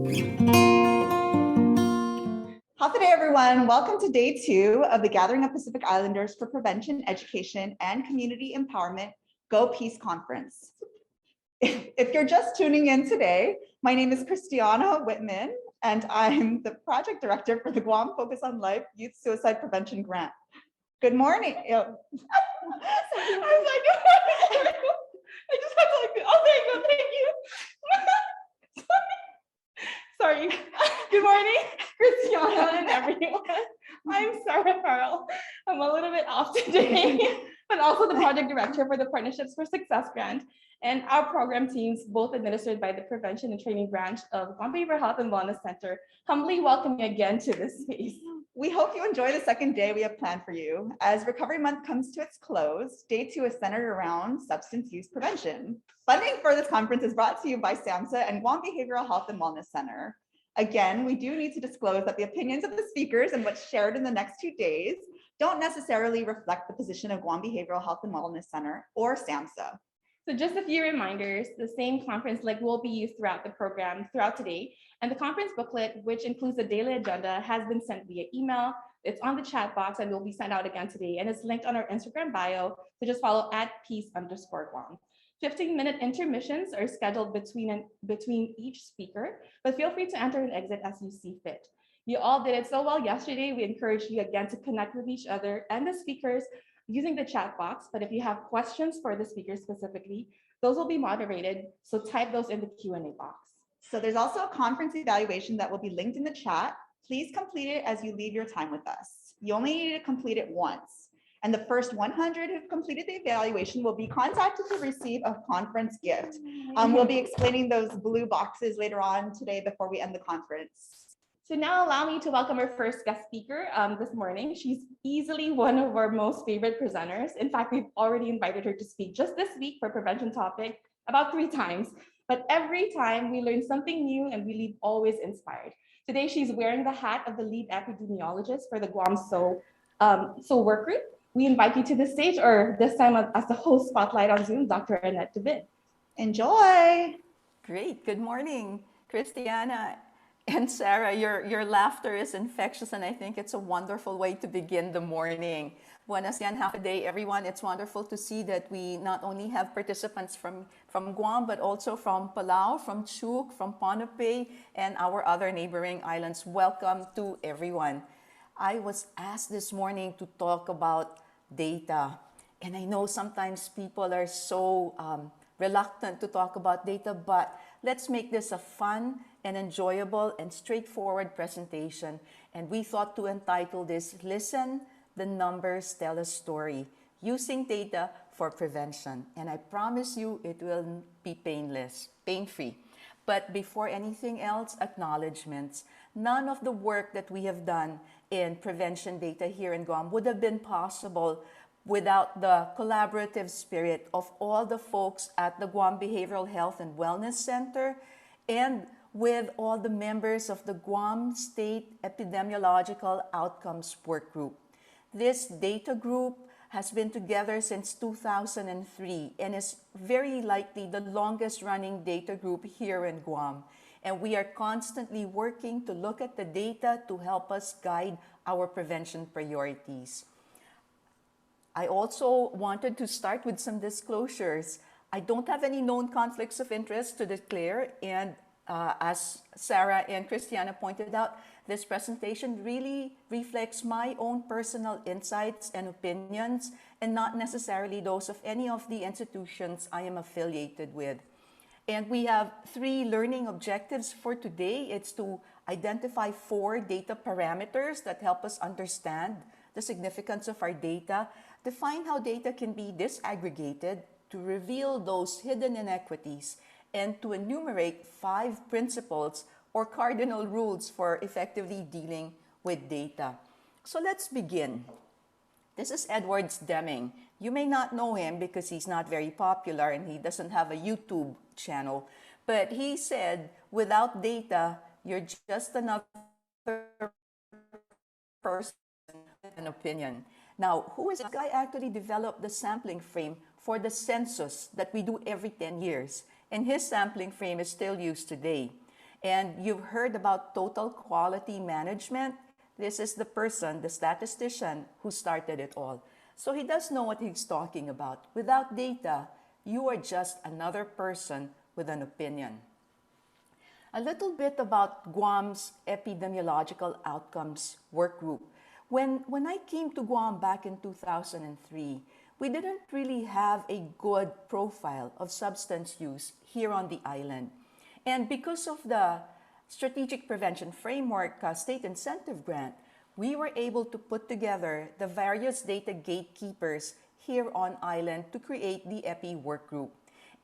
How's day, everyone? Welcome to day 2 of the Gathering of Pacific Islanders for Prevention, Education, and Community Empowerment Go Peace Conference. If you're just tuning in today, my name is Christiana Whitman, and I'm the project director for the Guam Focus on Life Youth Suicide Prevention Grant. Good morning. I was like, I just had to like, oh, there you go, thank you. Sorry. Good morning, Christiana and everyone. I'm Sarah Farrell. I'm a little bit off today, but also the project director for the Partnerships for Success Grant and our program teams, both administered by the Prevention and Training Branch of Guam Behavioral Health and Wellness Center, humbly welcome you again to this space. We hope you enjoy the second day we have planned for you. As Recovery Month comes to its close, day 2 is centered around substance use prevention. Funding for this conference is brought to you by SAMHSA and Guam Behavioral Health and Wellness Center. Again, we do need to disclose that the opinions of the speakers and what's shared in the next 2 days don't necessarily reflect the position of Guam Behavioral Health and Wellness Center or SAMHSA. So just a few reminders, the same conference link will be used throughout the program throughout today. And the conference booklet, which includes the daily agenda, has been sent via email. It's on the chat box and will be sent out again today. And it's linked on our Instagram bio. So just follow @peace_Guam. 15-minute intermissions are scheduled between each speaker, but feel free to enter and exit as you see fit. You all did it so well yesterday. We encourage you again to connect with each other and the speakers using the chat box. But if you have questions for the speakers specifically, those will be moderated. So type those in the Q&A box. So there's also a conference evaluation that will be linked in the chat. Please complete it as you leave your time with us. You only need to complete it once. And the first 100 who've completed the evaluation will be contacted to receive a conference gift. We'll be explaining those blue boxes later on today before we end the conference. So now allow me to welcome our first guest speaker this morning. She's easily one of our most favorite presenters. In fact, we've already invited her to speak just this week for prevention topic about 3 times. But every time we learn something new and we leave always inspired. Today, she's wearing the hat of the lead epidemiologist for the Guam SO work group. We invite you to the stage, or this time as the host spotlight on Zoom, Dr. Annette David. Enjoy. Great. Good morning, Christiana and Sarah. Your laughter is infectious, and I think it's a wonderful way to begin the morning. Buenos dias, half a day, everyone. It's wonderful to see that we not only have participants from Guam, but also from Palau, from Chuuk, from Ponape, and our other neighboring islands. Welcome to everyone. I was asked this morning to talk about data. And I know sometimes people are so reluctant to talk about data, but let's make this a fun and enjoyable and straightforward presentation. And we thought to entitle this, Listen, the Numbers Tell a Story, Using Data for Prevention. And I promise you it will be pain-free. But before anything else, acknowledgements. None of the work that we have done in prevention data here in Guam would have been possible without the collaborative spirit of all the folks at the Guam Behavioral Health and Wellness Center and with all the members of the Guam State Epidemiological Outcomes Work Group. This data group has been together since 2003 and is very likely the longest running data group here in Guam. And we are constantly working to look at the data to help us guide our prevention priorities. I also wanted to start with some disclosures. I don't have any known conflicts of interest to declare, and as Sarah and Christiana pointed out, this presentation really reflects my own personal insights and opinions and not necessarily those of any of the institutions I am affiliated with. And we have 3 learning objectives for today. It's to identify 4 data parameters that help us understand the significance of our data, define how data can be disaggregated, to reveal those hidden inequities, and to enumerate 5 principles or cardinal rules for effectively dealing with data. So let's begin. This is Edward Deming. You may not know him because he's not very popular and he doesn't have a YouTube channel. But he said, without data, you're just another person with an opinion. Now, who is this guy? Actually developed the sampling frame for the census that we do every 10 years. And his sampling frame is still used today. And you've heard about total quality management. This is the person, the statistician, who started it all. So he does know what he's talking about. Without data, you are just another person with an opinion. A little bit about Guam's epidemiological outcomes work group. When I came to Guam back in 2003, we didn't really have a good profile of substance use here on the island. And because of the Strategic Prevention Framework State Incentive Grant, we were able to put together the various data gatekeepers here on island to create the EPI work group.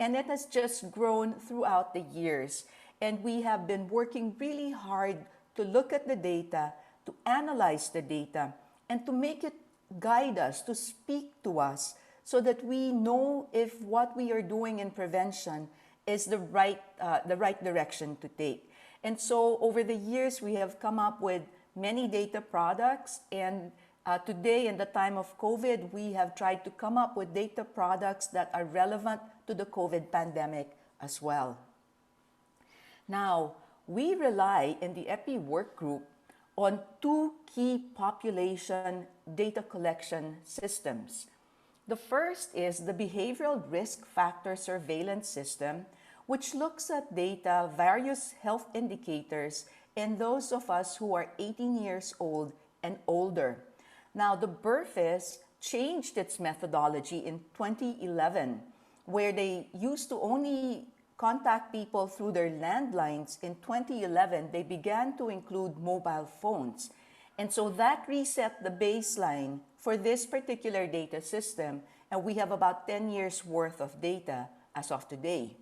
And it has just grown throughout the years. And we have been working really hard to look at the data, to analyze the data, and to make it guide us, to speak to us, so that we know if what we are doing in prevention is the right direction to take. And so over the years, we have come up with many data products. And today, in the time of COVID, we have tried to come up with data products that are relevant to the COVID pandemic as well. Now, we rely in the EPI work group on two key population data collection systems. The first is the Behavioral Risk Factor Surveillance System, which looks at data, various health indicators, in those of us who are 18 years old and older. Now, the BRFIS changed its methodology in 2011, where they used to only contact people through their landlines. In 2011, they began to include mobile phones. And so that reset the baseline for this particular data system, and we have about 10 years worth of data as of today.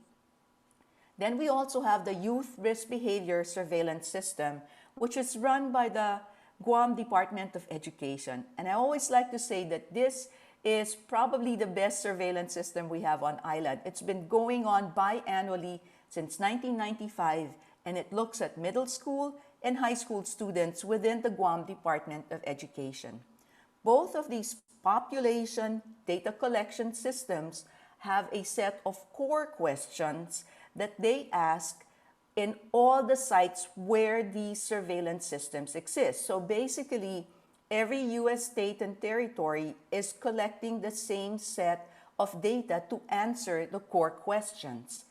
Then we also have the Youth Risk Behavior Surveillance System, which is run by the Guam Department of Education. And I always like to say that this is probably the best surveillance system we have on island. It's been going on biannually since 1995, and it looks at middle school and high school students within the Guam Department of Education. Both of these population data collection systems have a set of core questions that they ask in all the sites where these surveillance systems exist. So basically, every U.S. state and territory is collecting the same set of data to answer the core questions.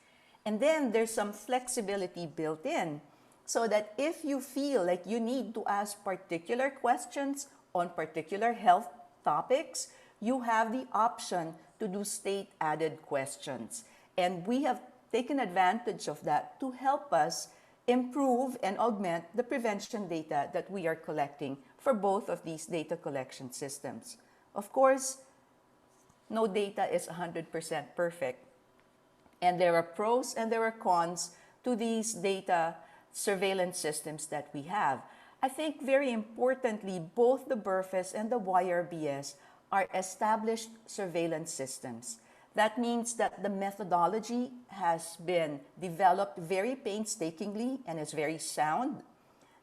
And then there's some flexibility built in, so that if you feel like you need to ask particular questions on particular health topics, you have the option to do state-added questions. And we have taken advantage of that to help us improve and augment the prevention data that we are collecting for both of these data collection systems. Of course, no data is 100% perfect. And there are pros and there are cons to these data surveillance systems that we have. I think very importantly, both the BRFIS and the YRBS are established surveillance systems. That means that the methodology has been developed very painstakingly and is very sound.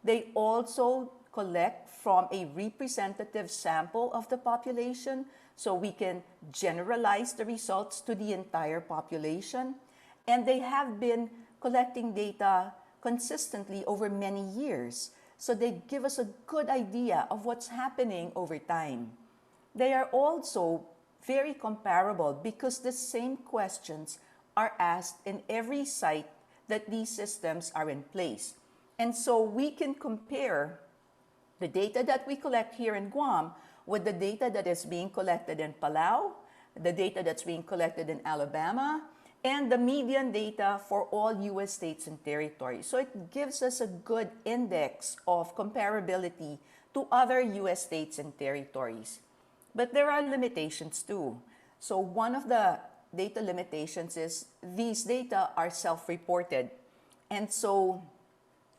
They also collect from a representative sample of the population, so we can generalize the results to the entire population. And they have been collecting data consistently over many years, so they give us a good idea of what's happening over time. They are also very comparable because the same questions are asked in every site that these systems are in place. And so we can compare the data that we collect here in Guam with the data that is being collected in Palau, the data that's being collected in Alabama, and the median data for all U.S. states and territories. So it gives us a good index of comparability to other U.S. states and territories. But there are limitations too. So one of the data limitations is these data are self-reported. And so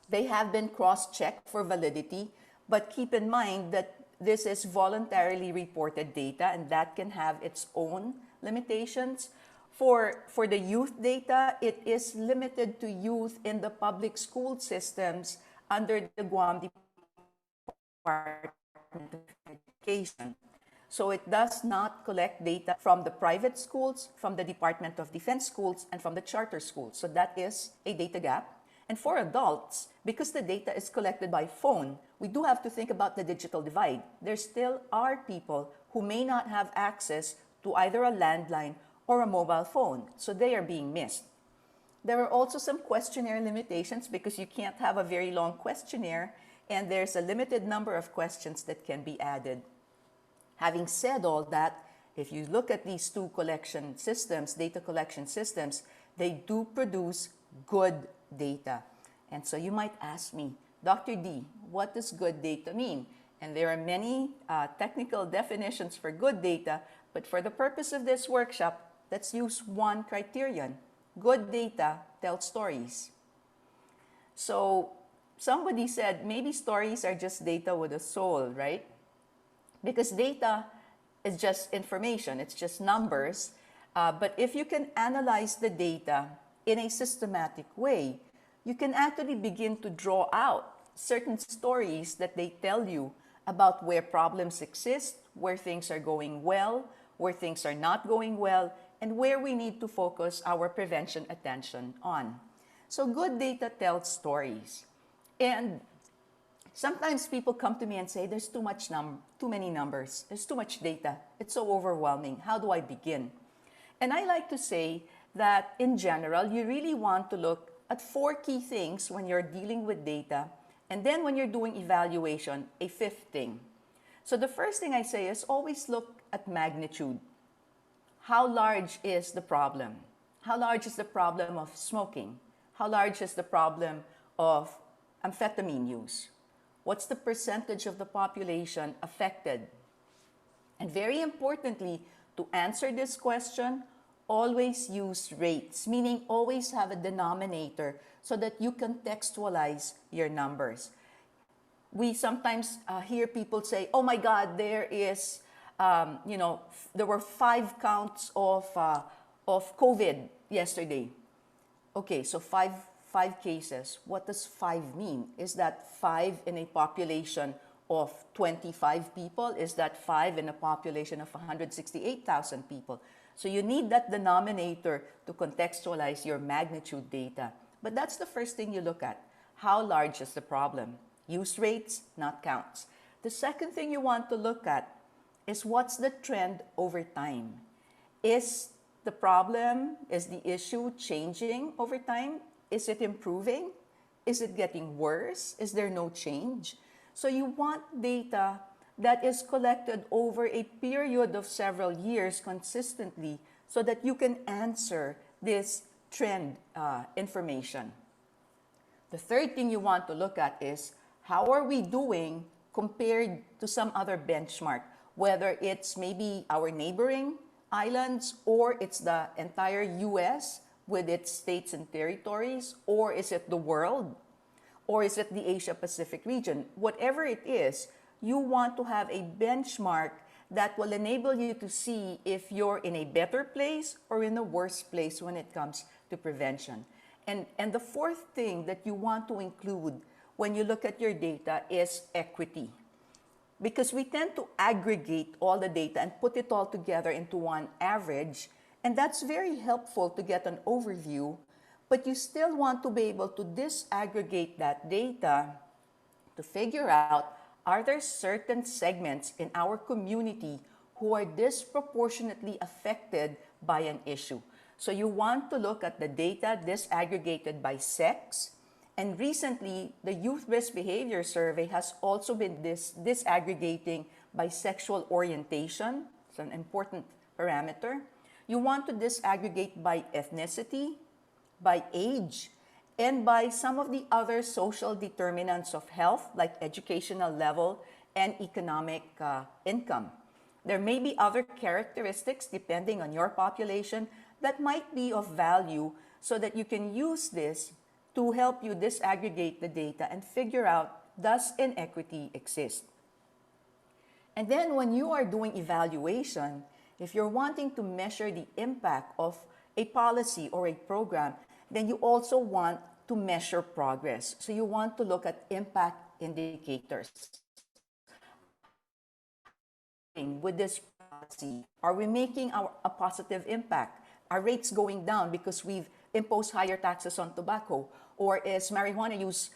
they have been cross-checked for validity, but keep in mind that this is voluntarily reported data and that can have its own limitations. For the youth data, it is limited to youth in the public school systems under the Guam Department of Education. So it does not collect data from the private schools, from the Department of Defense schools, and from the charter schools. So that is a data gap. And for adults, because the data is collected by phone, we do have to think about the digital divide. There still are people who may not have access to either a landline or a mobile phone, so they are being missed. There are also some questionnaire limitations because you can't have a very long questionnaire, and there's a limited number of questions that can be added. Having said all that, if you look at these two collection systems, data collection systems, they do produce good data. And so you might ask me, Dr. D, what does good data mean? And there are many technical definitions for good data, but for the purpose of this workshop, let's use one criterion. Good data tells stories. So somebody said maybe stories are just data with a soul, right? Because data is just information, it's just numbers. But if you can analyze the data in a systematic way, you can actually begin to draw out certain stories that they tell you about where problems exist, where things are going well, where things are not going well, and where we need to focus our prevention attention on. So good data tells stories. And sometimes people come to me and say, there's too many numbers, there's too much data, it's so overwhelming, how do I begin? And I like to say that in general, you really want to look at 4 key things when you're dealing with data, and then when you're doing evaluation, a 5th thing. So the first thing I say is always look at magnitude. How large is the problem? How large is the problem of smoking? How large is the problem of amphetamine use? What's the percentage of the population affected? And very importantly, to answer this question, always use rates, meaning always have a denominator so that you contextualize your numbers. We sometimes hear people say, oh my God, there were 5 counts of COVID yesterday. Okay, so five cases. What does 5 mean? Is that 5 in a population of 25 people? Is that 5 in a population of 168,000 people? So you need that denominator to contextualize your magnitude data. But that's the first thing you look at. How large is the problem? Use rates, not counts. The second thing you want to look at is what's the trend over time? Is the problem, is the issue changing over time? Is it improving? Is it getting worse? Is there no change? So you want data that is collected over a period of several years consistently so that you can answer this trend information. The third thing you want to look at is how are we doing compared to some other benchmark, whether it's maybe our neighboring islands or it's the entire US with its states and territories, or is it the world, or is it the Asia Pacific region? Whatever it is, you want to have a benchmark that will enable you to see if you're in a better place or in a worse place when it comes to prevention. And the fourth thing that you want to include when you look at your data is equity. Because we tend to aggregate all the data and put it all together into one average, and that's very helpful to get an overview, but you still want to be able to disaggregate that data to figure out, are there certain segments in our community who are disproportionately affected by an issue? So you want to look at the data disaggregated by sex. And recently, the Youth Risk Behavior Survey has also been disaggregating by sexual orientation. It's an important parameter. You want to disaggregate by ethnicity, by age, and by some of the other social determinants of health, like educational level and economic income. There may be other characteristics, depending on your population, that might be of value so that you can use this to help you disaggregate the data and figure out, does inequity exist? And then when you are doing evaluation, if you're wanting to measure the impact of a policy or a program, then you also want to measure progress. So you want to look at impact indicators. With this policy, are we making a positive impact? Are rates going down because we've imposed higher taxes on tobacco? Or is marijuana use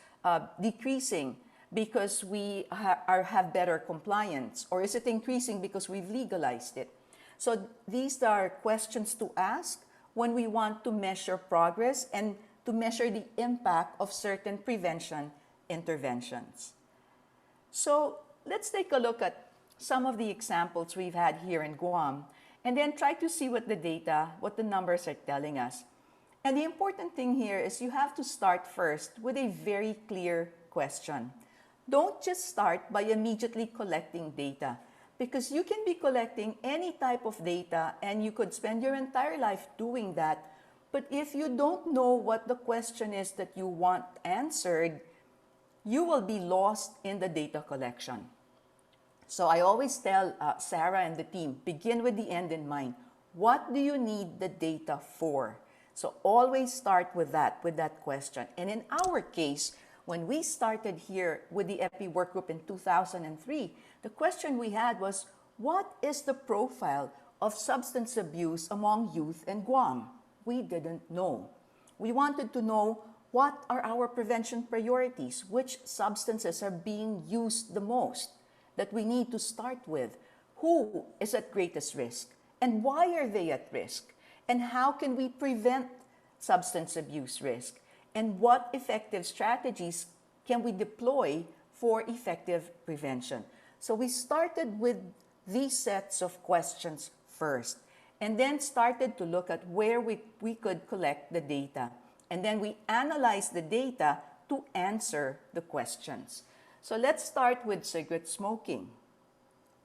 decreasing because we have better compliance? Or is it increasing because we've legalized it? So these are questions to ask when we want to measure progress and to measure the impact of certain prevention interventions. So let's take a look at some of the examples we've had here in Guam, and then try to see what the data, what the numbers are telling us. And the important thing here is you have to start first with a very clear question. Don't just start by immediately collecting data, because you can be collecting any type of data and you could spend your entire life doing that. But if you don't know what the question is that you want answered, you will be lost in the data collection. So I always tell Sarah and the team, begin with the end in mind. What do you need the data for? So always start with that question. And in our case, when we started here with the EPI work group in 2003, the question we had was, what is the profile of substance abuse among youth in Guam? We didn't know. We wanted to know, what are our prevention priorities? Which substances are being used the most that we need to start with? Who is at greatest risk? And why are they at risk? And how can we prevent substance abuse risk? And what effective strategies can we deploy for effective prevention? So we started with these sets of questions first, and then started to look at where we could collect the data. And then we analyzed the data to answer the questions. So let's start with cigarette smoking.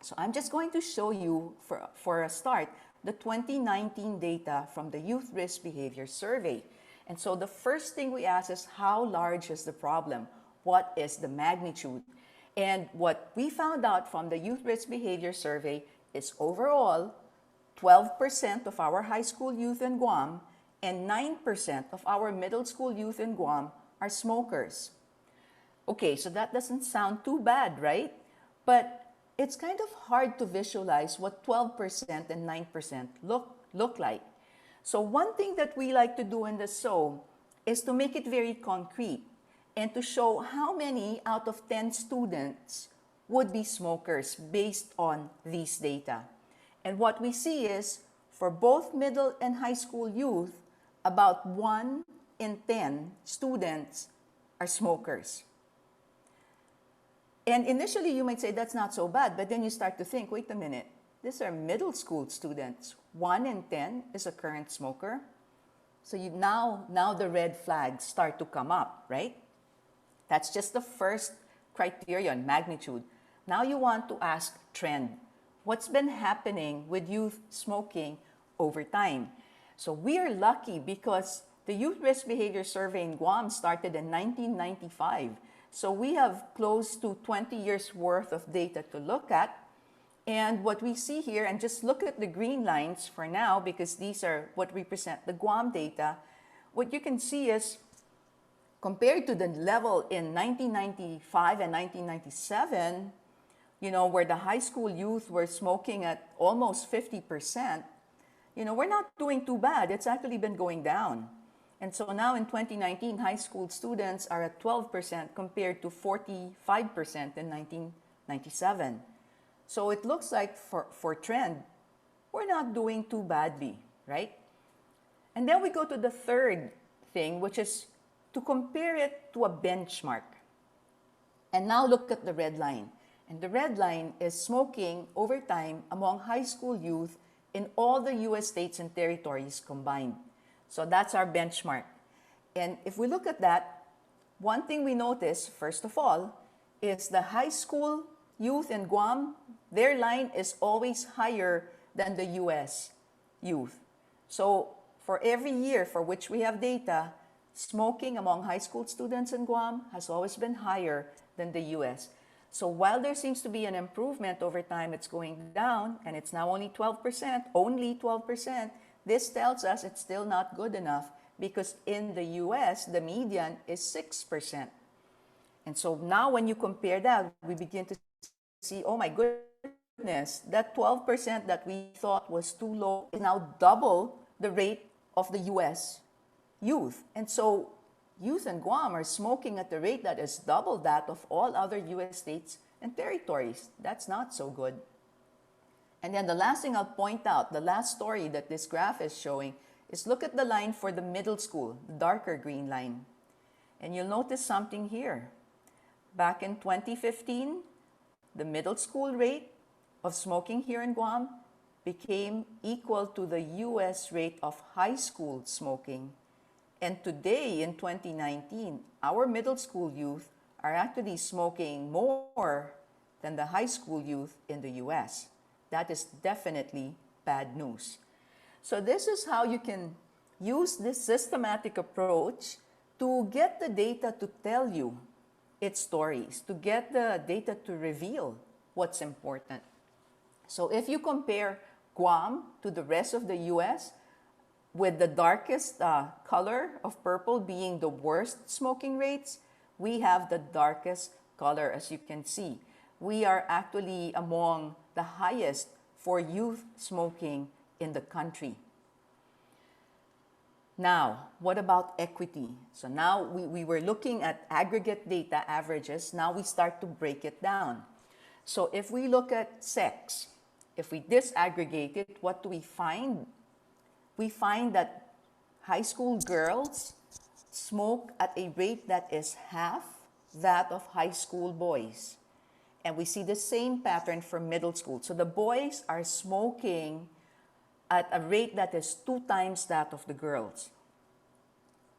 So I'm just going to show you, for a start, the 2019 data from the Youth Risk Behavior Survey. And so the first thing we ask is, how large is the problem? What is the magnitude? And what we found out from the Youth Risk Behavior Survey is overall, 12% of our high school youth in Guam and 9% of our middle school youth in Guam are smokers. Okay, so that doesn't sound too bad, right? But it's kind of hard to visualize what 12% and 9% look like. So one thing that we like to do in the SO is to make it very concrete and to show how many out of 10 students would be smokers based on these data. And what we see is, for both middle and high school youth, about 1 in 10 students are smokers. And initially you might say that's not so bad, but then you start to think, wait a minute, these are middle school students. 1 in 10 is a current smoker. So now the red flags start to come up, right? That's just the first criterion, magnitude. Now you want to ask trend. What's been happening with youth smoking over time? So we are lucky because the Youth Risk Behavior Survey in Guam started in 1995. So we have close to 20 years worth of data to look at. And what we see here, and just look at the green lines for now, because these are what represent the Guam data, what you can see is, compared to the level in 1995 and 1997, where the high school youth were smoking at almost 50%, we're not doing too bad. It's actually been going down. And so now in 2019, high school students are at 12% compared to 45% in 1997. So it looks like for trend, we're not doing too badly, right? And then we go to the third thing, which is to compare it to a benchmark. And now look at the red line. And the red line is smoking over time among high school youth in all the U.S. states and territories combined. So that's our benchmark. And if we look at that, one thing we notice, first of all, is the high school youth in Guam, their line is always higher than the U.S. youth. So for every year for which we have data, smoking among high school students in Guam has always been higher than the U.S. So while there seems to be an improvement over time, it's going down, and it's now only 12%, this tells us it's still not good enough, because in the US, the median is 6%. And so now when you compare that, we begin to see, oh my goodness, that 12% that we thought was too low is now double the rate of the US youth. And so youth in Guam are smoking at the rate that is double that of all other US states and territories. That's not so good. And then the last thing I'll point out, the last story that this graph is showing, is look at the line for the middle school, the darker green line. And you'll notice something here. Back in 2015, the middle school rate of smoking here in Guam became equal to the US rate of high school smoking. And today, in 2019, our middle school youth are actually smoking more than the high school youth in the US. That is definitely bad news. So this is how you can use this systematic approach to get the data to tell you its stories, to get the data to reveal what's important. So if you compare Guam to the rest of the US, with the darkest color of purple being the worst smoking rates, we have the darkest color, as you can see. We are actually among the highest for youth smoking in the country. Now, what about equity? So now we were looking at aggregate data averages. Now we start to break it down. So if we look at sex, if we disaggregate it, what do we find? We find that high school girls smoke at a rate that is half that of high school boys. And we see the same pattern for middle school. So the boys are smoking at a rate that is 2 times that of the girls.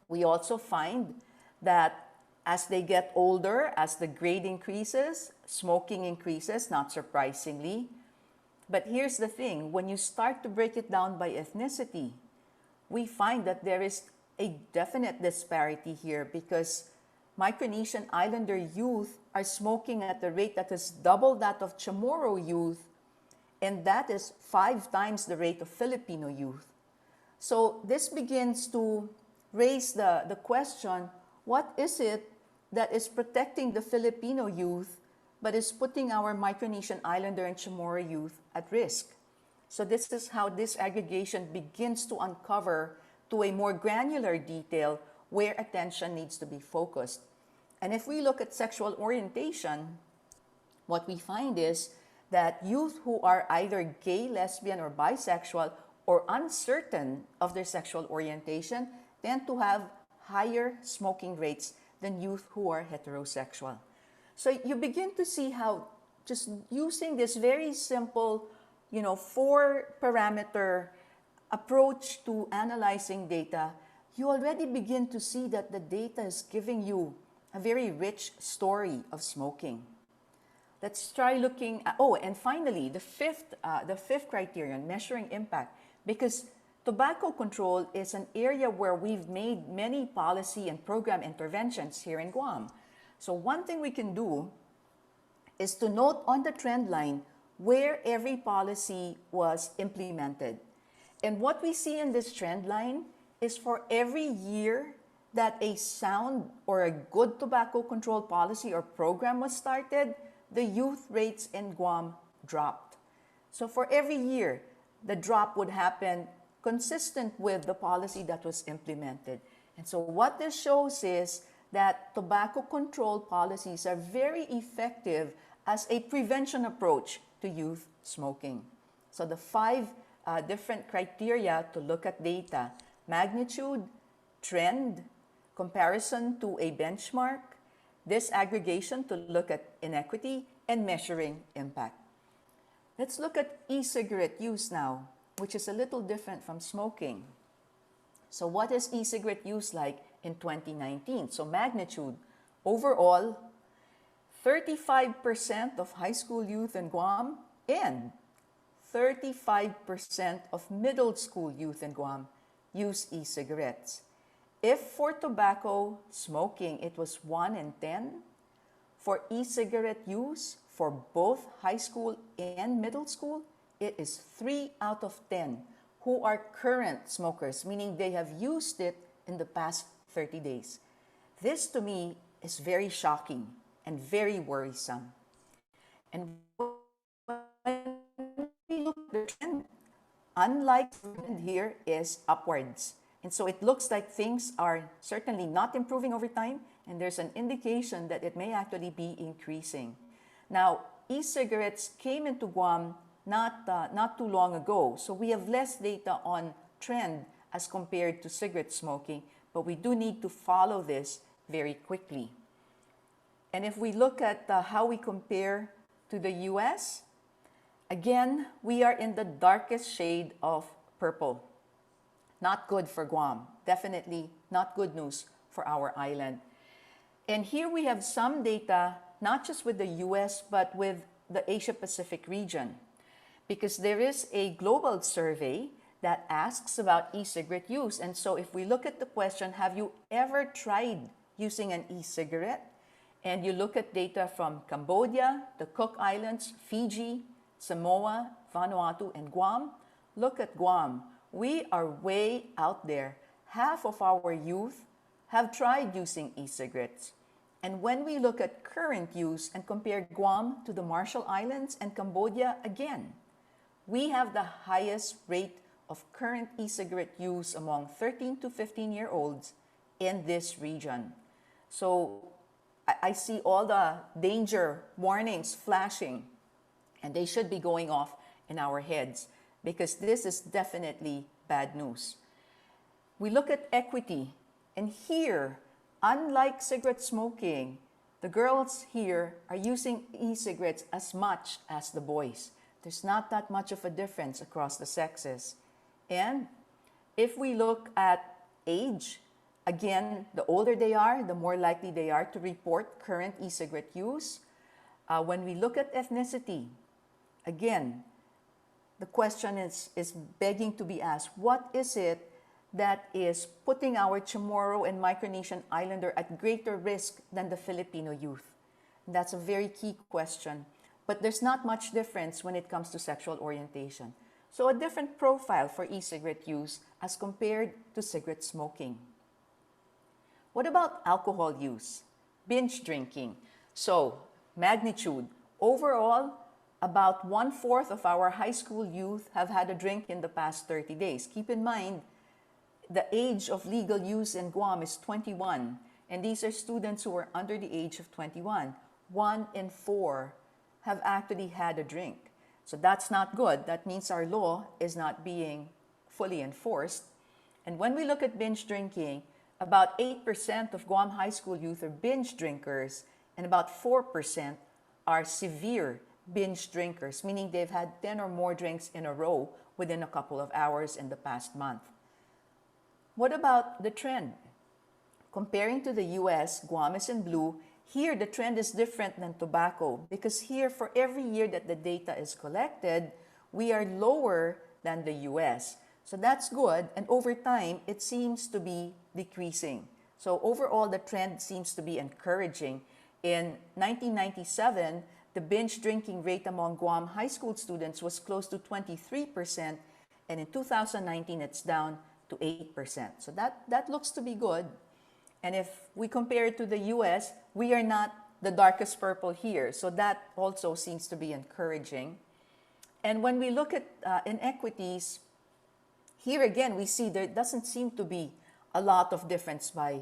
We also find that as they get older, as the grade increases, smoking increases, not surprisingly. But here's the thing, when you start to break it down by ethnicity, we find that there is a definite disparity here because Micronesian Islander youth are smoking at a rate that is double that of Chamorro youth, and that is 5 times the rate of Filipino youth. So this begins to raise the question, what is it that is protecting the Filipino youth but is putting our Micronesian Islander and Chamorro youth at risk? So this is how this aggregation begins to uncover to a more granular detail where attention needs to be focused. And if we look at sexual orientation, what we find is that youth who are either gay, lesbian, or bisexual, or uncertain of their sexual orientation, tend to have higher smoking rates than youth who are heterosexual. So you begin to see how just using this very simple, 4-parameter approach to analyzing data, you already begin to see that the data is giving you a very rich story of smoking. Let's try looking at, and finally, the fifth criterion, measuring impact, because tobacco control is an area where we've made many policy and program interventions here in Guam. So one thing we can do is to note on the trend line where every policy was implemented. And what we see in this trend line is for every year that a sound or a good tobacco control policy or program was started, the youth rates in Guam dropped. So for every year, the drop would happen consistent with the policy that was implemented. And so what this shows is that tobacco control policies are very effective as a prevention approach to youth smoking. So the 5 different criteria to look at data: magnitude, trend, comparison to a benchmark, disaggregation to look at inequity, and measuring impact. Let's look at e-cigarette use now, which is a little different from smoking. So what is e-cigarette use like in 2019? So magnitude, overall, 35% of high school youth in Guam and 35% of middle school youth in Guam use e-cigarettes. If for tobacco smoking, it was 1 in 10, for e-cigarette use for both high school and middle school, it is 3 out of 10 who are current smokers, meaning they have used it in the past 30 days. This to me is very shocking and very worrisome. And when we look at the trend, unlike the trend here is upwards. And so it looks like things are certainly not improving over time, and there's an indication that it may actually be increasing. Now, e-cigarettes came into Guam not too long ago, so we have less data on trend as compared to cigarette smoking, but we do need to follow this very quickly. And if we look at how we compare to the US, again, we are in the darkest shade of purple. Not good for Guam. Definitely not good news for our island. And here we have some data, not just with the US, but with the Asia Pacific region. Because there is a global survey that asks about e-cigarette use. And so if we look at the question, have you ever tried using an e-cigarette? And you look at data from Cambodia, the Cook Islands, Fiji, Samoa, Vanuatu, and Guam. Look at Guam. We are way out there. Half of our youth have tried using e-cigarettes. And when we look at current use and compare Guam to the Marshall Islands and Cambodia, again, we have the highest rate of current e-cigarette use among 13 to 15-year-olds in this region. So I see all the danger warnings flashing, and they should be going off in our heads because this is definitely bad news. We look at equity, and here, unlike cigarette smoking, the girls here are using e-cigarettes as much as the boys. There's not that much of a difference across the sexes. And if we look at age, again, the older they are, the more likely they are to report current e-cigarette use. When we look at ethnicity, again, the question is begging to be asked, what is it that is putting our Chamorro and Micronesian Islander at greater risk than the Filipino youth? That's a very key question. But there's not much difference when it comes to sexual orientation. So a different profile for e-cigarette use as compared to cigarette smoking. What about alcohol use? Binge drinking. So magnitude. Overall, about 1/4 of our high school youth have had a drink in the past 30 days. Keep in mind, the age of legal use in Guam is 21, and these are students who are under the age of 21. 1 in 4 have actually had a drink. So that's not good. That means our law is not being fully enforced. And when we look at binge drinking, about 8% of Guam high school youth are binge drinkers, and about 4% are severe binge drinkers, meaning they've had 10 or more drinks in a row within a couple of hours in the past month. What about the trend? Comparing to the US, Guam is in blue. Here, the trend is different than tobacco because here, for every year that the data is collected, we are lower than the US. So that's good, and over time, it seems to be decreasing. So overall, the trend seems to be encouraging. In 1997, the binge drinking rate among Guam high school students was close to 23%, and in 2019, it's down to 8%. So that looks to be good. And if we compare it to the US, we are not the darkest purple here. So that also seems to be encouraging. And when we look at inequities, here again, we see there doesn't seem to be a lot of difference by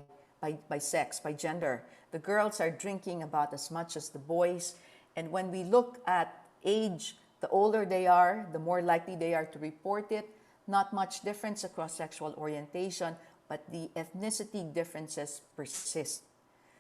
sex, by gender. The girls are drinking about as much as the boys. And when we look at age, the older they are, the more likely they are to report it. Not much difference across sexual orientation, but the ethnicity differences persist.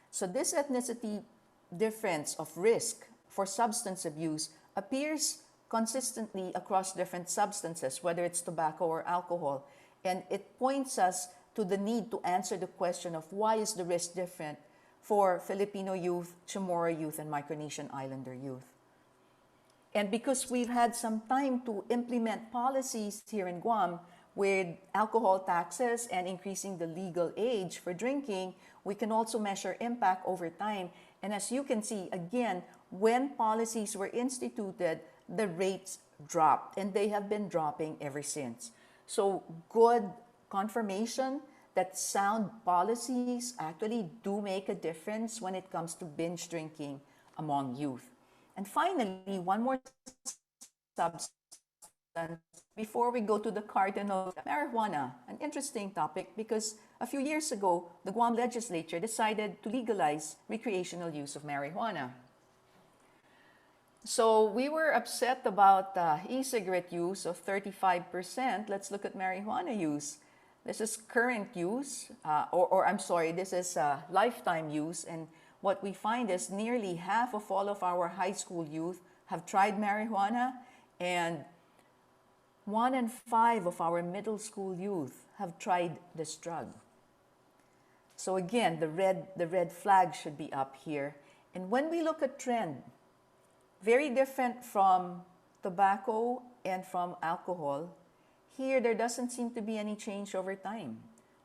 So this ethnicity difference of risk for substance abuse appears consistently across different substances, whether it's tobacco or alcohol. And it points us to the need to answer the question of why is the risk different for Filipino youth, Chamorro youth, and Micronesian Islander youth. And because we've had some time to implement policies here in Guam with alcohol taxes and increasing the legal age for drinking, we can also measure impact over time. And as you can see, again, when policies were instituted, the rates dropped, and they have been dropping ever since. So good confirmation that sound policies actually do make a difference when it comes to binge drinking among youth. And finally, one more substance before we go to the cardinal, marijuana, an interesting topic because a few years ago, the Guam legislature decided to legalize recreational use of marijuana. So we were upset about e-cigarette use of 35%. Let's look at marijuana use. This is current use, or I'm sorry, this is lifetime use. And what we find is nearly half of all of our high school youth have tried marijuana, and 1 in 5 of our middle school youth have tried this drug. So again, the red flag should be up here. And when we look at trend, very different from tobacco and from alcohol, here there doesn't seem to be any change over time.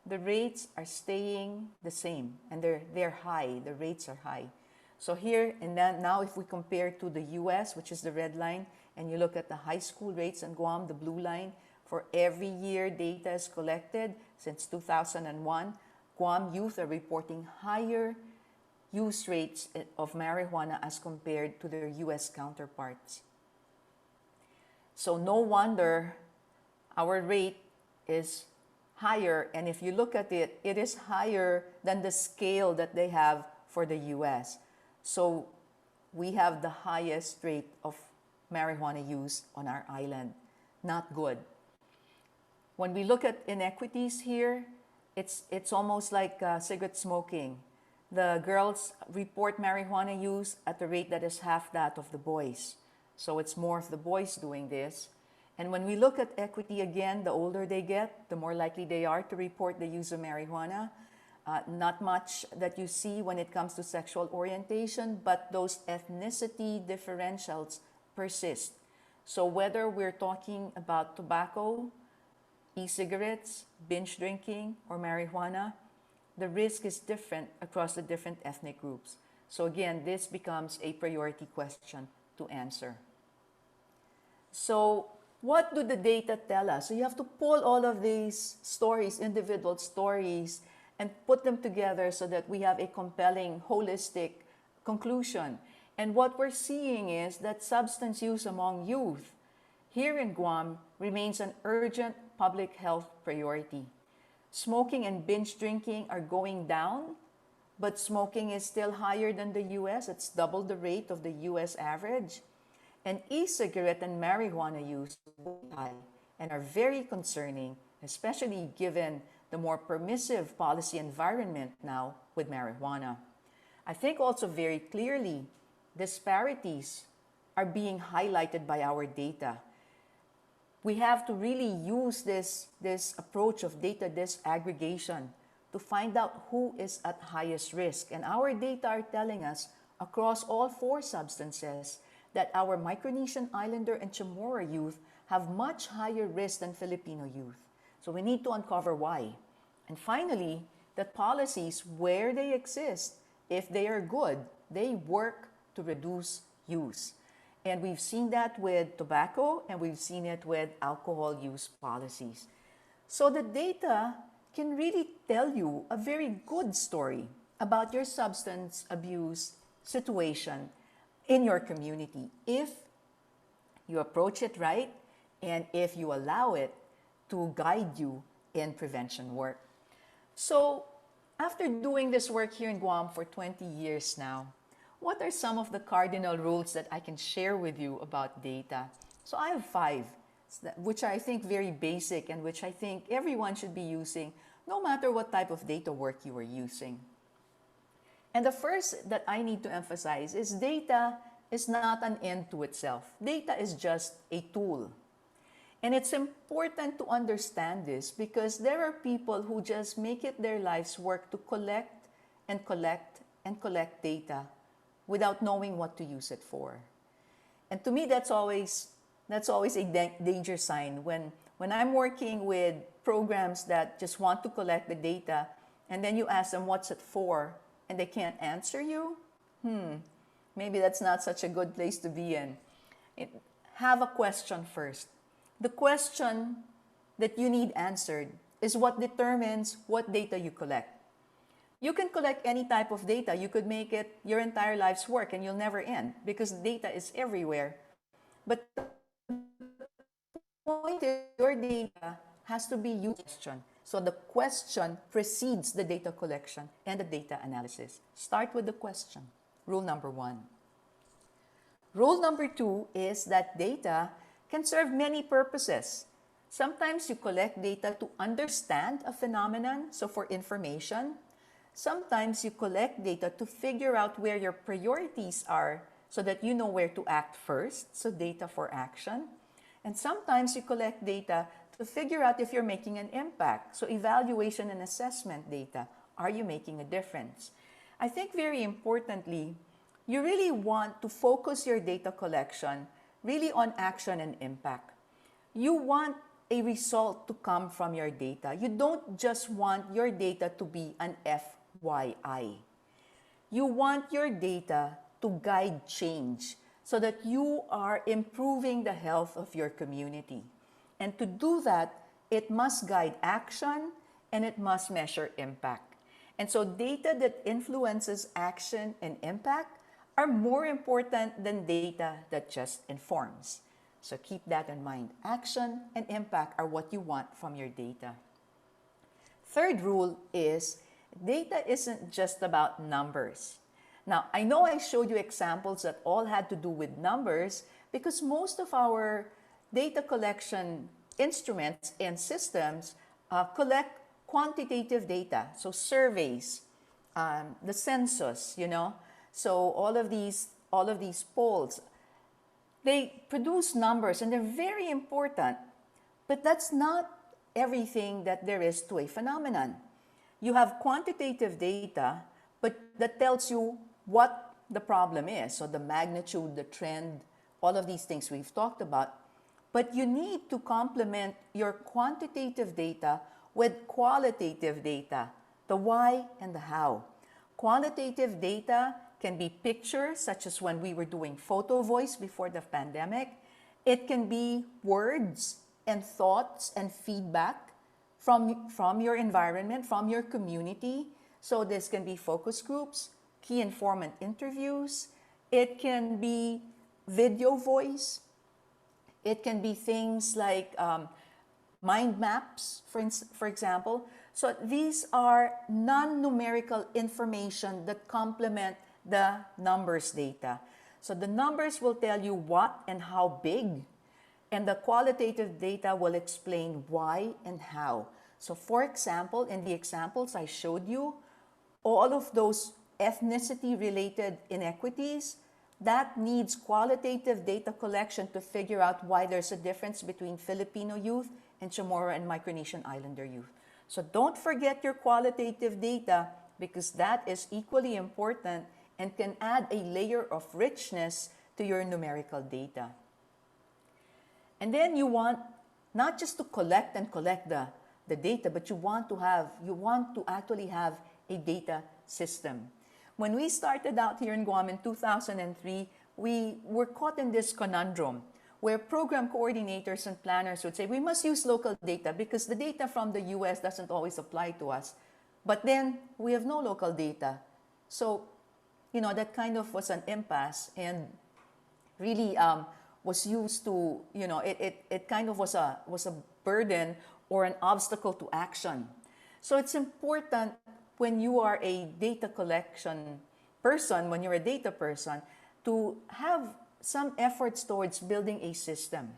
The rates are staying the same, and they're high. The rates are high. So here and then, now if we compare to the US, which is the red line, and you look at the high school rates in Guam, the blue line, for every year data is collected since 2001, Guam youth are reporting higher use rates of marijuana as compared to their US counterparts. So no wonder our rate is higher, and if you look at it, it is higher than the scale that they have for the US. So we have the highest rate of marijuana use on our island. Not good. When we look at inequities here, it's almost like cigarette smoking. The girls report marijuana use at a rate that is half that of the boys. So it's more of the boys doing this. And when we look at equity again, the older they get, the more likely they are to report the use of marijuana. Not much that you see when it comes to sexual orientation, but those ethnicity differentials persist. So whether we're talking about tobacco, e-cigarettes, binge drinking, or marijuana, the risk is different across the different ethnic groups. So again, this becomes a priority question to answer. So what do the data tell us? So you have to pull all of these stories, individual stories, and put them together so that we have a compelling, holistic conclusion. And what we're seeing is that substance use among youth here in Guam remains an urgent public health priority. Smoking and binge drinking are going down, but smoking is still higher than the US. It's double the rate of the US average. And e-cigarette and marijuana use are high and are very concerning, especially given the more permissive policy environment now with marijuana. I think also very clearly, disparities are being highlighted by our data. We have to really use this approach of data disaggregation to find out who is at highest risk. And our data are telling us across all 4 substances that our Micronesian Islander and Chamorro youth have much higher risk than Filipino youth. So we need to uncover why. And finally, that policies, where they exist, if they are good, they work to reduce use. And we've seen that with tobacco, and we've seen it with alcohol use policies. So the data can really tell you a very good story about your substance abuse situation in your community if you approach it right and if you allow it to guide you in prevention work. So after doing this work here in Guam for 20 years now, what are some of the cardinal rules that I can share with you about data? So I have 5, which I think very basic and which I think everyone should be using, no matter what type of data work you are using. And the first that I need to emphasize is data is not an end to itself. Data is just a tool. And it's important to understand this because there are people who just make it their life's work to collect and collect and collect data without knowing what to use it for. And to me, that's always a danger sign when I'm working with programs that just want to collect the data and then you ask them what's it for and they can't answer you. Maybe that's not such a good place to be in. Have a question first. The question that you need answered is what determines what data you collect. You can collect any type of data. You could make it your entire life's work and you'll never end because data is everywhere. But the point is your data has to be used question. So the question precedes the data collection and the data analysis. Start with the question. Rule number 1. Rule number 2 is that data can serve many purposes. Sometimes you collect data to understand a phenomenon, so for information. Sometimes you collect data to figure out where your priorities are so that you know where to act first, so data for action. And sometimes you collect data to figure out if you're making an impact, so evaluation and assessment data. Are you making a difference? I think very importantly, you really want to focus your data collection really on action and impact. You want a result to come from your data. You don't just want your data to be an FYI. You want your data to guide change so that you are improving the health of your community. And to do that, it must guide action and it must measure impact. And so data that influences action and impact are more important than data that just informs. So keep that in mind. Action and impact are what you want from your data. Third rule is data isn't just about numbers. Now, I know I showed you examples that all had to do with numbers because most of our data collection instruments and systems collect quantitative data, so surveys, the census, so all of these polls, they produce numbers and they're very important, but that's not everything that there is to a phenomenon. You have quantitative data, but that tells you what the problem is, so the magnitude, the trend, all of these things we've talked about. But you need to complement your quantitative data with qualitative data, the why and the how. Qualitative data can be pictures, such as when we were doing photo voice before the pandemic. It can be words and thoughts and feedback from your environment, from your community. So this can be focus groups, key informant interviews. It can be video voice. It can be things like mind maps, for example. So these are non-numerical information that complement the numbers data. So the numbers will tell you what and how big, and the qualitative data will explain why and how. So for example, in the examples I showed you, all of those ethnicity-related inequities, that needs qualitative data collection to figure out why there's a difference between Filipino youth and Chamorro and Micronesian Islander youth. So don't forget your qualitative data because that is equally important and can add a layer of richness to your numerical data. And then you want not just to collect the data, but you want to actually have a data system. When we started out here in Guam in 2003, we were caught in this conundrum where program coordinators and planners would say, we must use local data because the data from the US doesn't always apply to us. But then we have no local data. So, that kind of was an impasse and really was used to, it kind of was a burden or an obstacle to action. So it's important when you are a data collection person, when you're a data person, to have some efforts towards building a system.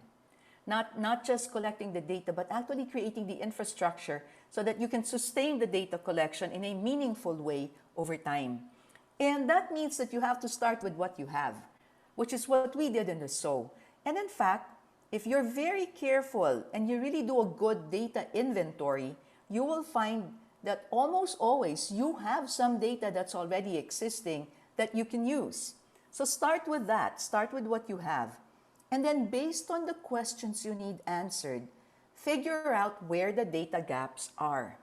Not just collecting the data, but actually creating the infrastructure so that you can sustain the data collection in a meaningful way over time. And that means that you have to start with what you have, which is what we did in the SO. And in fact, if you're very careful and you really do a good data inventory, you will find that almost always you have some data that's already existing that you can use. So start with that. Start with what you have. And then based on the questions you need answered, figure out where the data gaps are.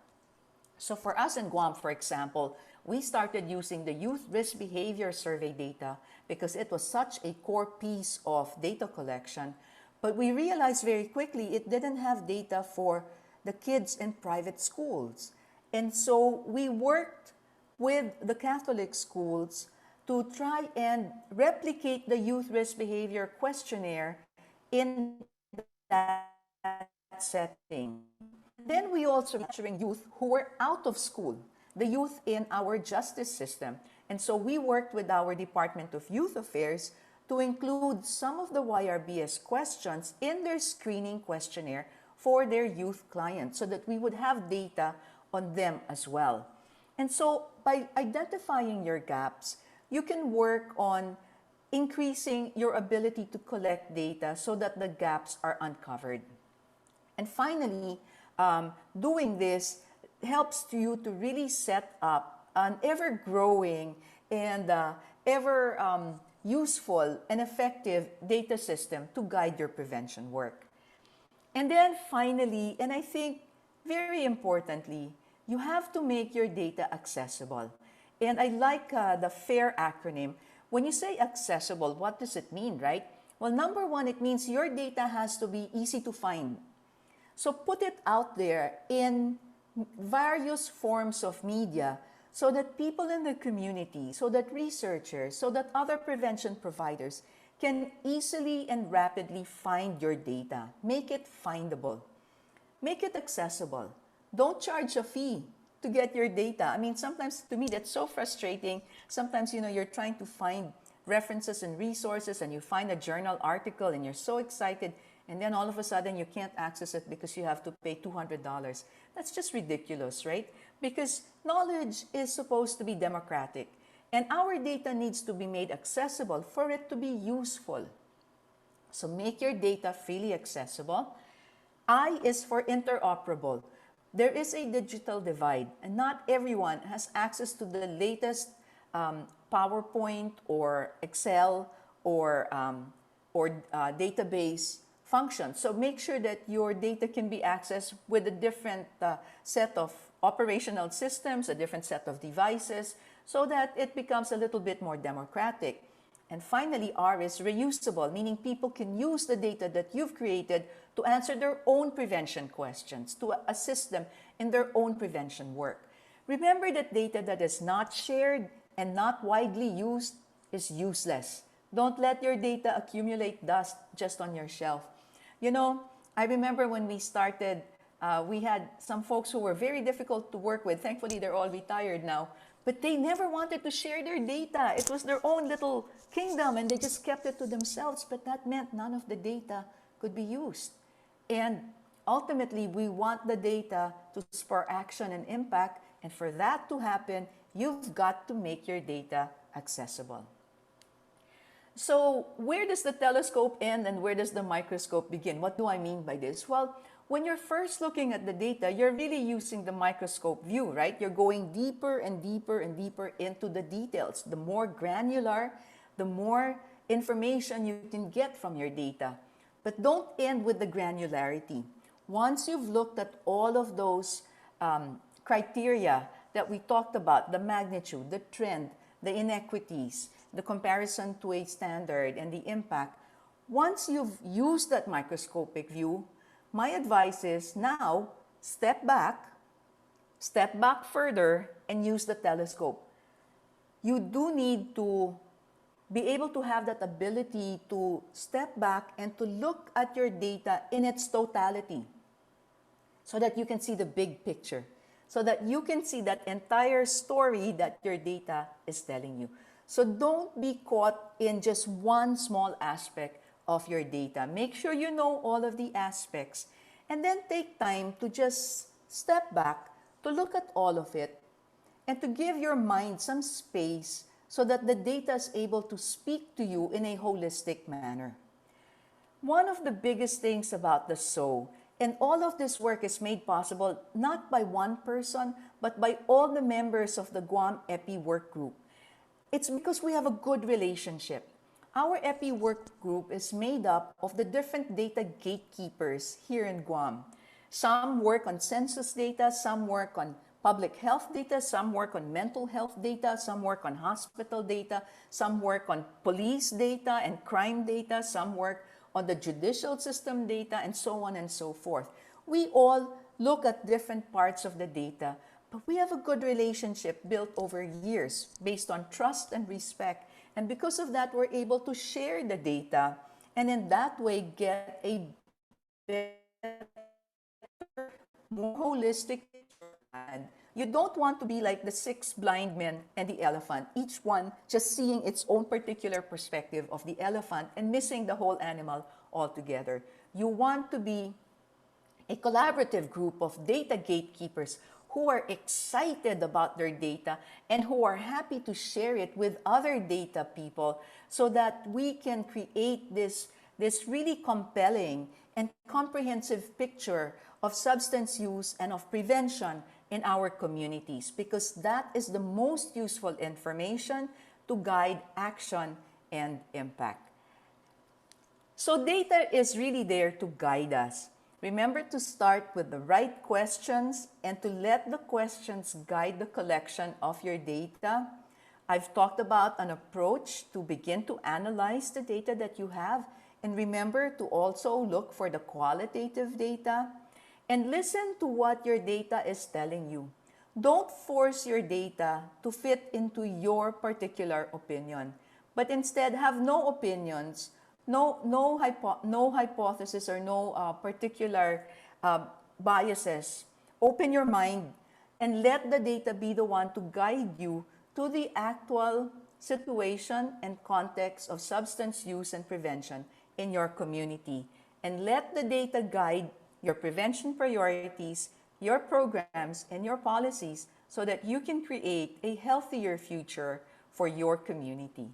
So for us in Guam, for example, we started using the Youth Risk Behavior Survey data because it was such a core piece of data collection. But we realized very quickly it didn't have data for the kids in private schools. And so we worked with the Catholic schools to try and replicate the Youth Risk Behavior Questionnaire in that setting. Then we also capturing youth who were out of school, the youth in our justice system. And so we worked with our Department of Youth Affairs to include some of the YRBS questions in their screening questionnaire for their youth clients so that we would have data on them as well. And so by identifying your gaps, you can work on increasing your ability to collect data so that the gaps are uncovered. And finally, doing this helps you to really set up an ever-growing and ever useful and effective data system to guide your prevention work. And then finally, and I think very importantly, you have to make your data accessible. And I like the FAIR acronym. When you say accessible, what does it mean, right? Well, number one, it means your data has to be easy to find. So put it out there in various forms of media so that people in the community, so that researchers, so that other prevention providers can easily and rapidly find your data. Make it findable. Make it accessible. Don't charge a fee to get your data. I mean, sometimes to me that's so frustrating. Sometimes, you're trying to find references and resources and you find a journal article and you're so excited and then all of a sudden you can't access it because you have to pay $200. That's just ridiculous, right? Because knowledge is supposed to be democratic and our data needs to be made accessible for it to be useful. So make your data freely accessible. I is for interoperable. There is a digital divide and not everyone has access to the latest PowerPoint or Excel or database functions. So make sure that your data can be accessed with a different set of operational systems, a different set of devices, so that it becomes a little bit more democratic. And finally, R is reusable, meaning people can use the data that you've created to answer their own prevention questions, to assist them in their own prevention work. Remember that data that is not shared and not widely used is useless. Don't let your data accumulate dust just on your shelf. I remember when we started, we had some folks who were very difficult to work with. Thankfully, they're all retired now. But they never wanted to share their data. It was their own little kingdom and they just kept it to themselves. But that meant none of the data could be used. And ultimately, we want the data to spur action and impact. And for that to happen, you've got to make your data accessible. So where does the telescope end and where does the microscope begin? What do I mean by this? Well, when you're first looking at the data, you're really using the microscope view, right? You're going deeper and deeper and deeper into the details. The more granular, the more information you can get from your data. But don't end with the granularity. Once you've looked at all of those criteria that we talked about, the magnitude, the trend, the inequities, the comparison to a standard, and the impact, once you've used that microscopic view, my advice is now step back further, and use the telescope. You do need to be able to have that ability to step back and to look at your data in its totality so that you can see the big picture, so that you can see that entire story that your data is telling you. So don't be caught in just one small aspect of your data. Make sure you know all of the aspects and then take time to just step back to look at all of it and to give your mind some space so that the data is able to speak to you in a holistic manner. One of the biggest things about the SO, and all of this work is made possible not by one person, but by all the members of the Guam EPI work group. It's because we have a good relationship. Our EPI work group is made up of the different data gatekeepers here in Guam. Some work on census data, some work on public health data, some work on mental health data, some work on hospital data, some work on police data and crime data, some work on the judicial system data, and so on and so forth. We all look at different parts of the data, but we have a good relationship built over years based on trust and respect. And because of that, we're able to share the data and in that way get a more holistic picture. And you don't want to be like the six blind men and the elephant, each one just seeing its own particular perspective of the elephant and missing the whole animal altogether. You want to be a collaborative group of data gatekeepers who are excited about their data and who are happy to share it with other data people so that we can create this really compelling and comprehensive picture of substance use and of prevention in our communities, because that is the most useful information to guide action and impact. So data is really there to guide us. Remember to start with the right questions and to let the questions guide the collection of your data. I've talked about an approach to begin to analyze the data that you have, and remember to also look for the qualitative data and listen to what your data is telling you. Don't force your data to fit into your particular opinion, but instead have no opinions, no hypothesis or no particular biases. Open your mind and let the data be the one to guide you to the actual situation and context of substance use and prevention in your community. And let the data guide your prevention priorities, your programs, and your policies so that you can create a healthier future for your community.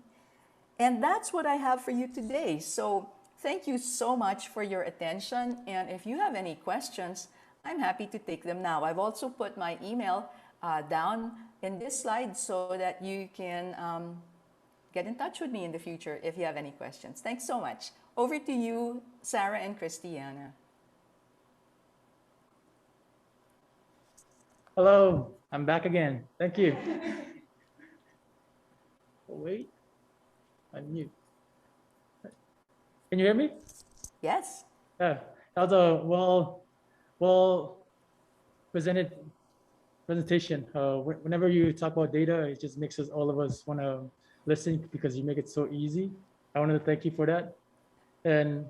And that's what I have for you today. So thank you so much for your attention. And if you have any questions, I'm happy to take them now. I've also put my email down in this slide so that you can get in touch with me in the future if you have any questions. Thanks so much. Over to you, Sarah and Christiana. Hello, I'm back again. Thank you. Oh, wait, unmute. Can you hear me? Yes. Yeah, that was a well presented presentation. Whenever you talk about data, it just makes us all of us want to listen because you make it so easy. I wanted to thank you for that. And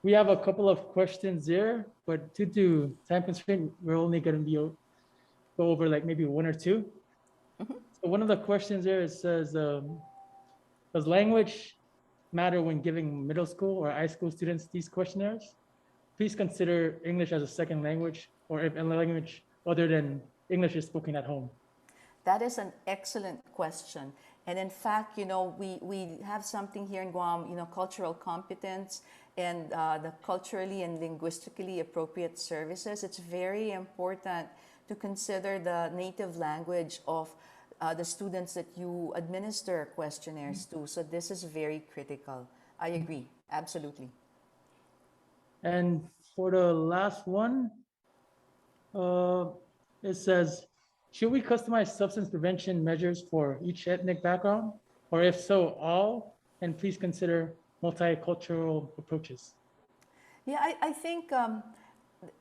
we have a couple of questions there, but due to time constraint, we're only going to go over like maybe one or two. So one of the questions there, it says, does language matter when giving middle school or high school students these questionnaires? Please consider English as a second language, or if a language other than English is spoken at home. That is an excellent question. And in fact, we have something here in Guam, cultural competence and the culturally and linguistically appropriate services. It's very important to consider the native language of the students that you administer questionnaires to. So this is very critical. I agree, absolutely. And for the last one, it says, should we customize substance prevention measures for each ethnic background? Or if so, all? And please consider multicultural approaches. Yeah, I think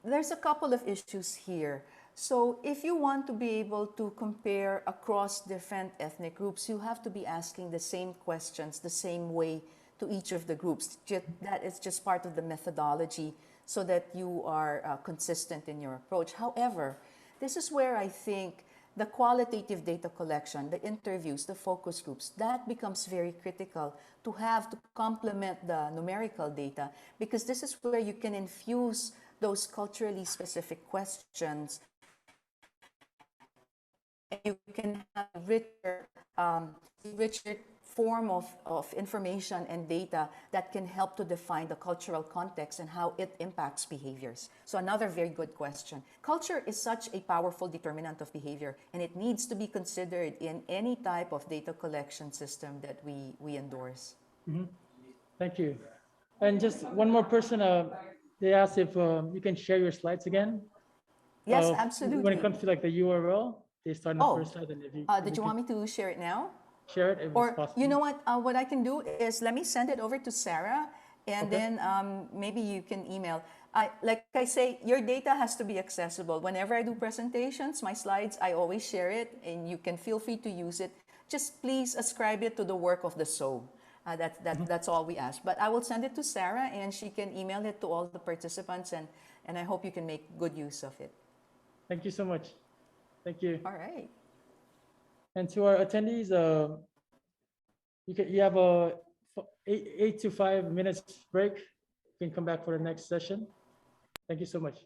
there's a couple of issues here. So if you want to be able to compare across different ethnic groups, you have to be asking the same questions the same way to each of the groups. That is just part of the methodology so that you are consistent in your approach. However, this is where I think the qualitative data collection, the interviews, the focus groups, that becomes very critical to have to complement the numerical data, because this is where you can infuse those culturally specific questions. And you can have richer form of information and data that can help to define the cultural context and how it impacts behaviors. So another very good question. Culture is such a powerful determinant of behavior, and it needs to be considered in any type of data collection system that we endorse. Mm-hmm. Thank you. And just one more person, they asked if you can share your slides again. Yes, absolutely. When it comes to like the URL, they start on the first slide. And if you, did you want me to share it now? Share it if it's possible. You know what I can do is let me send it over to Sarah, and then maybe you can email. Like I say, your data has to be accessible. Whenever I do presentations, my slides, I always share it, and you can feel free to use it. Just please ascribe it to the work of the SO. That's all we ask. But I will send it to Sarah, and she can email it to all the participants, and I hope you can make good use of it. Thank you so much. Thank you. All right. And to our attendees, you have a 8 to 5 minutes break. You can come back for the next session. Thank you so much.